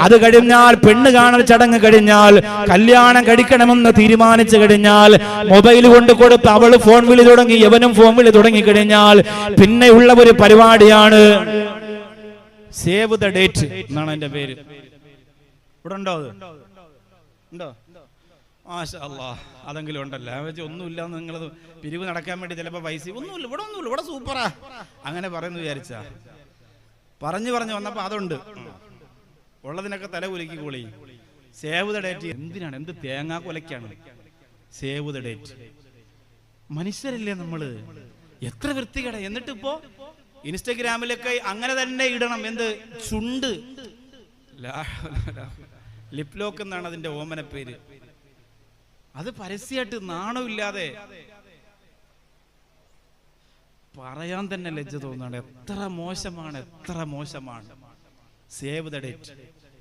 അത് കഴിഞ്ഞാൽ പെണ്ണ് കാണൽ ചടങ്ങ് കഴിഞ്ഞാൽ കല്യാണം കഴിക്കണമെന്ന് തീരുമാനിച്ചു കഴിഞ്ഞാൽ മൊബൈൽ കൊണ്ട് കൊടുത്ത് അവള് ഫോൺ വിളി തുടങ്ങി, യവനും ഫോൺ വിളി തുടങ്ങി കഴിഞ്ഞാൽ പിന്നെയുള്ള ഒരു പരിപാടിയാണ് സേവ് ദ ഡേറ്റ് എന്നാണ് എന്റെ പേര്. ഇവിടെ ഉണ്ടോ? അത് ഉണ്ടോ? മാഷാ അല്ലാഹ്, അതെങ്കിലും ഉണ്ടല്ലോ. ഒന്നുമില്ല, നിങ്ങൾ പിരിവ് നടക്കാൻ വേണ്ടി ചിലപ്പോൾ പൈസ ഒന്നുമില്ല, ഇവിടെ സൂപ്പറാ അങ്ങനെ പറയുന്നു വിചാരിച്ചാ. പറഞ്ഞു വന്നപ്പോ അതുണ്ട്, ഉള്ളതിനൊക്കെ തല കുലുക്കി കൂളി. സേവ് ദ ഡേറ്റ് എന്തിനാണ്? എന്ത് തേങ്ങാ കൊലക്കാണ് സേവ് ദ ഡേറ്റ്? മനുഷ്യരല്ലേ നമ്മള്? എത്ര വൃത്തികേടാ. എന്നിട്ടിപ്പോ ഇൻസ്റ്റഗ്രാമിലൊക്കെ അങ്ങനെ തന്നെ ഇടണം. എന്ത് ചുണ്ട് ലിപ് ലോക്ക് എന്നാണ് അതിന്റെ ഓമന പേര്. അത് പരസ്യമായിട്ട് നാണമില്ലാതെ പറയാൻ തന്നെ ലജ്ജ തോന്നുകയാണ്. എത്ര മോശമാണ്. Save the date.